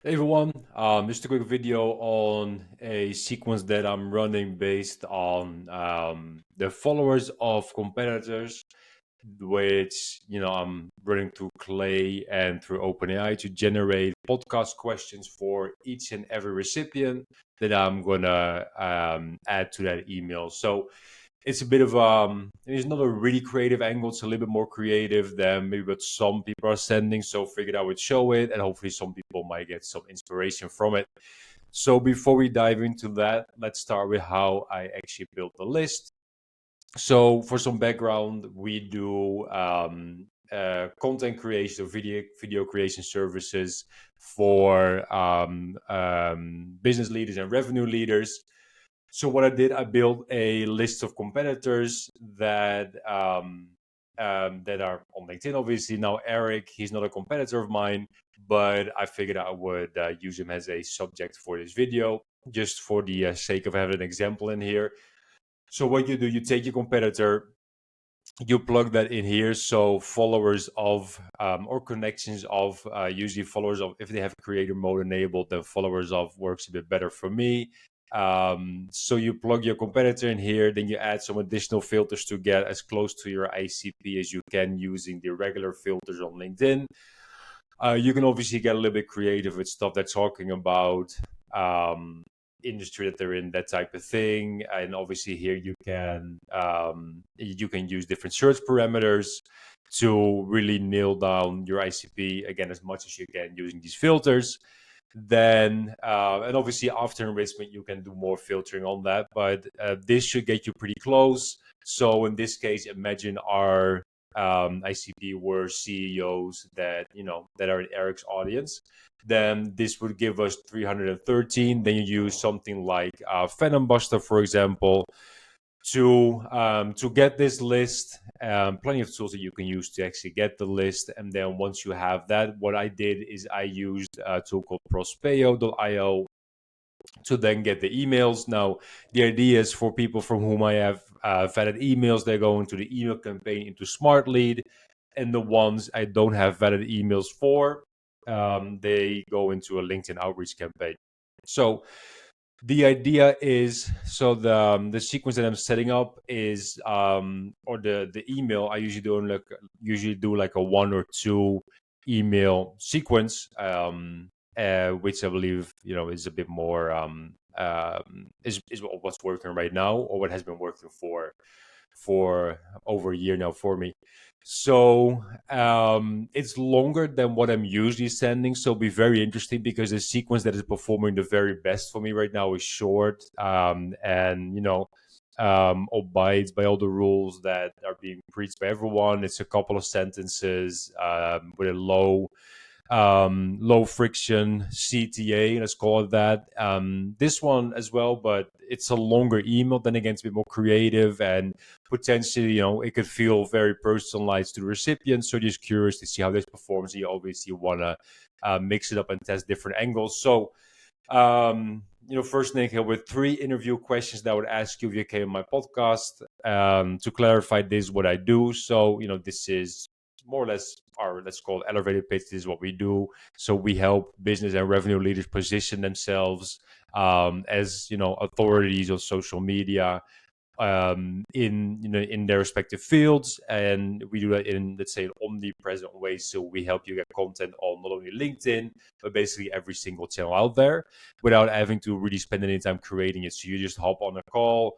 Hey everyone, just a quick video on a sequence that I'm running based on the followers of competitors, which I'm running through Clay and through OpenAI to generate podcast questions for each and every recipient that I'm gonna add to that email. So it's a bit of it's not a really creative angle. It's a little bit more creative than maybe what some people are sending. So figured I would show it, and hopefully some people might get some inspiration from it. So before we dive into that, let's start with how I actually built the list. So for some background, we do content creation, video creation services for business leaders and revenue leaders. So what I did, I built a list of competitors that are on LinkedIn. Obviously, now Eric, he's not a competitor of mine, but I figured I would use him as a subject for this video, just for the sake of having an example in here. So what you do, you take your competitor, you plug that in here. So followers of or connections of usually followers of, if they have creator mode enabled, then followers of works a bit better for me. So you plug your competitor in here, then you add some additional filters to get as close to your ICP as you can using the regular filters on LinkedIn. You can obviously get a little bit creative with stuff that's talking about um, industry that they're in, that type of thing. And obviously here you can use different search parameters to really nail down your ICP again as much as you can using these filters. Then and obviously after enrichment you can do more filtering on that, but this should get you pretty close. So in this case, imagine our ICP were CEOs that are in Eric's audience, then this would give us 313. Then you use something like Venom Buster, for example, to get this list. Plenty of tools that you can use to actually get the list. And then once you have that, what I did is I used a tool called prospeo.io to then get the emails. Now, the idea is for people from whom I have vetted emails, they go into the email campaign into Smart Lead, and the ones I don't have vetted emails for, they go into a LinkedIn outreach campaign. So the idea is, so the sequence that I'm setting up is or the email I usually do like a one or two email sequence, which I believe is a bit more is what's working right now, or what has been working for over a year now for me. So it's longer than what I'm usually sending. So it'll be very interesting because the sequence that is performing the very best for me right now is short, and abides by all the rules that are being preached by everyone. It's a couple of sentences with a low friction CTA, let's call it that. This one as well, but it's a longer email. Then again, it's a bit more creative and potentially, it could feel very personalized to the recipient. So just curious to see how this performs. You obviously want to mix it up and test different angles. So, first thing here with 3 interview questions that I would ask you if you came on my podcast. To clarify, this is what I do. So, this is more or less our, let's call it, elevator pitch. This is what we do. So we help business and revenue leaders position themselves as authorities on social media, in their respective fields, and we do that in, let's say, an omnipresent way. So we help you get content on not only LinkedIn but basically every single channel out there without having to really spend any time creating it. So you just hop on a call,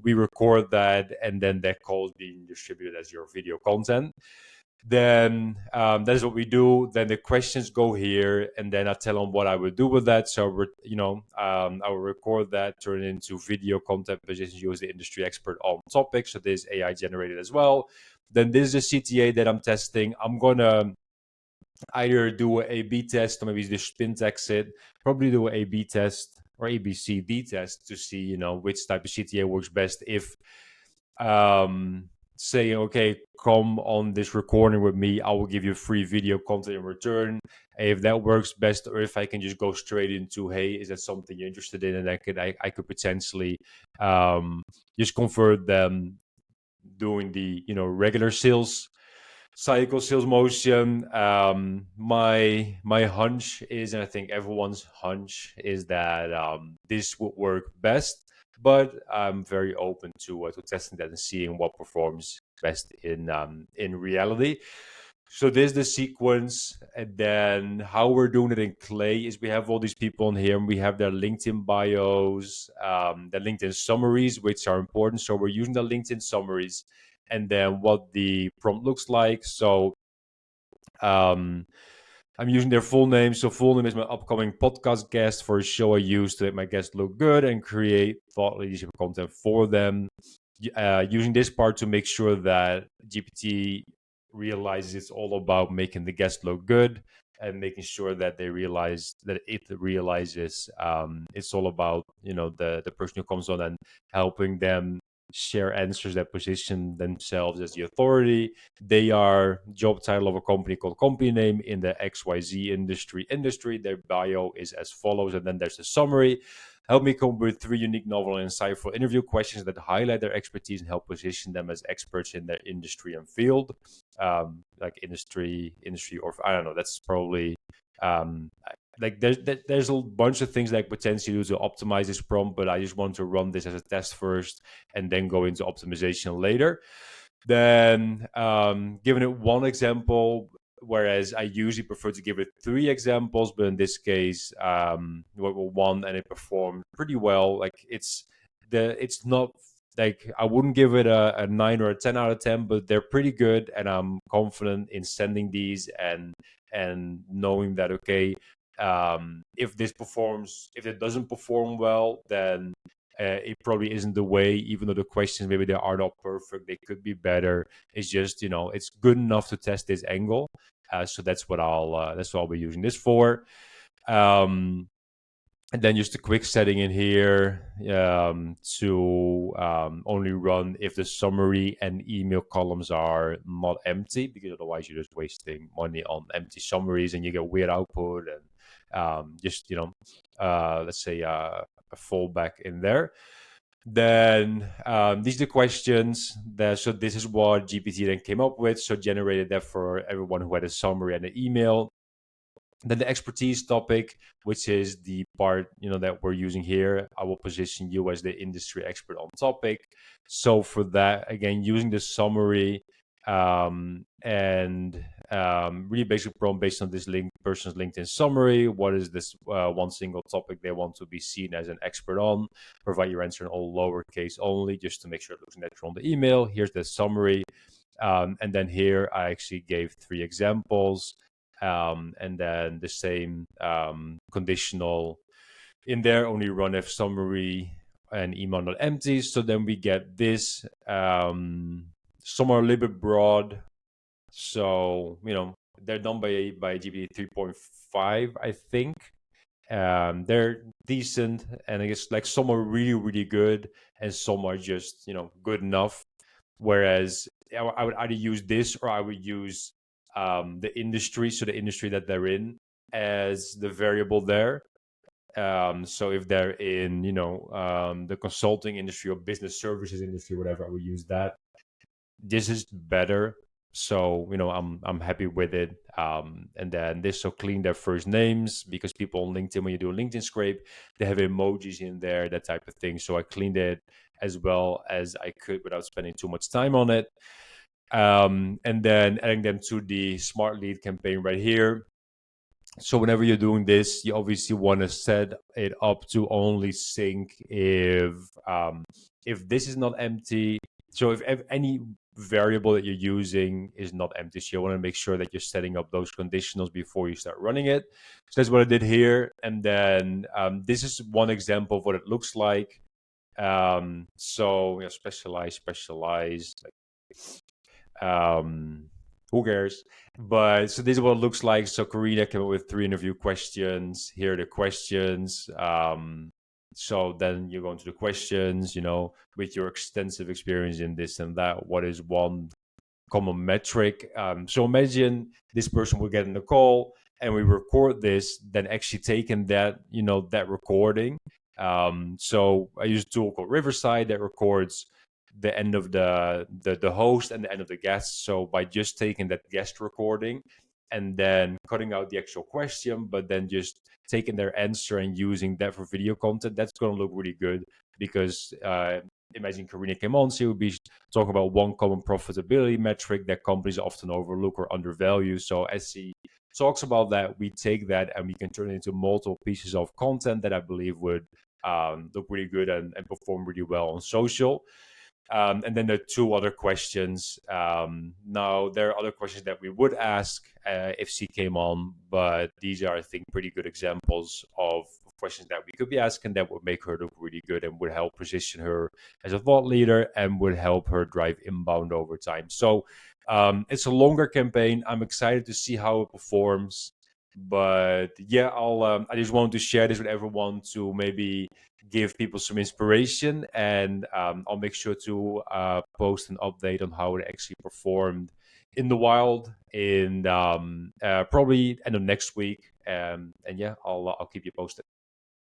we record that, and then that call is being distributed as your video content. Then that is what we do. Then the questions go here, and then I tell them what I would do with that. So I will record that, turn it into video content positions, use the industry expert on topic. So this is AI generated as well. Then this is a CTA that I'm testing. I'm gonna either do a B test or maybe just spin text it. Probably do a B test or ABCD test to see which type of CTA works best. If saying, okay, come on this recording with me, I will give you free video content in return. If that works best, or if I can just go straight into, hey, is that something you're interested in? And I could potentially just convert them doing the regular sales cycle sales motion. My hunch is, and I think everyone's hunch is that this would work best, but I'm very open to testing that and seeing what performs best in reality. So there's the sequence, and then how we're doing it in Clay is we have all these people in here, and we have their LinkedIn bios, their LinkedIn summaries, which are important. So we're using the LinkedIn summaries, and then what the prompt looks like. So um, I'm using their full name. So full name is my upcoming podcast guest for a show I use to make my guests look good and create thought leadership content for them. Using this part to make sure that GPT realizes it's all about making the guest look good and making sure that they realize that it realizes it's all about the person who comes on and helping them share answers that position themselves as the authority. They are job title of a company called company name in the XYZ industry. Their bio is as follows, and then there's a summary. Help me come up with 3 unique, novel, and insightful interview questions that highlight their expertise and help position them as experts in their industry and field. Like industry, or I don't know. That's probably um, like there's a bunch of things that I potentially do to optimize this prompt, but I just want to run this as a test first and then go into optimization later. Then giving it one example, whereas I usually prefer to give it 3 examples, but in this case, one, and it performed pretty well. Like it's not like I wouldn't give it a 9 or a 10 out of 10, but they're pretty good, and I'm confident in sending these and knowing that okay, if it doesn't perform well, then it probably isn't the way, even though the questions maybe they are not perfect, they could be better. It's just it's good enough to test this angle. So that's what I'll be using this for. Um, and then just a quick setting in here to only run if the summary and email columns are not empty, because otherwise you're just wasting money on empty summaries and you get weird output and just let's say a fallback in there. Then these are the questions so this is what GPT then came up with. So generated that for everyone who had a summary and an email. Then the expertise topic, which is the part that we're using here. I will position you as the industry expert on topic. So for that, again, using the summary and really basic prompt based on this person's LinkedIn summary. What is this one single topic they want to be seen as an expert on? Provide your answer in all lowercase only, just to make sure it looks natural on the email. Here's the summary. And then here I actually gave 3 examples. And then the same conditional in there, only run if summary and email not empty. So then we get this. Some are a little bit broad. So, they're done by GPT 3.5, I think. They're decent, and I guess like some are really, really good, and some are just, good enough. Whereas I would either use this or I would use the industry, so the industry that they're in, as the variable there. So if they're in, the consulting industry or business services industry, whatever, I would use that. This is better. So, I'm happy with it. And then this, so clean their first names, because people on LinkedIn, when you do a LinkedIn scrape, they have emojis in there, that type of thing. So I cleaned it as well as I could without spending too much time on it. And then adding them to the smart lead campaign right here. So whenever you're doing this, you obviously want to set it up to only sync if this is not empty. So if any variable that you're using is not empty, so you want to make sure that you're setting up those conditionals before you start running it. So that's what I did here. And then this is one example of what it looks like. So specialize, who cares? But so this is what it looks like. So Karina came up with 3 interview questions. Here are the questions. So then you go into the questions, with your extensive experience in this and that. What is one common metric? So imagine this person will get in the call and we record this, then actually taking that, that recording. So I use a tool called Riverside that records the end of the host and the end of the guest. So by just taking that guest recording and then cutting out the actual question, but then just taking their answer and using that for video content, that's going to look really good. Because imagine Karina came on, she would be talking about one common profitability metric that companies often overlook or undervalue. So as she talks about that, we take that and we can turn it into multiple pieces of content that I believe would look really good and perform really well on social. And then there are two other questions. Now, there are other questions that we would ask if she came on, but these are, I think, pretty good examples of questions that we could be asking that would make her look really good and would help position her as a thought leader and would help her drive inbound over time. So it's a longer campaign. I'm excited to see how it performs. But yeah, I just wanted to share this with everyone to maybe give people some inspiration, and I'll make sure to post an update on how it actually performed in the wild in probably end of next week. And yeah, I'll keep you posted.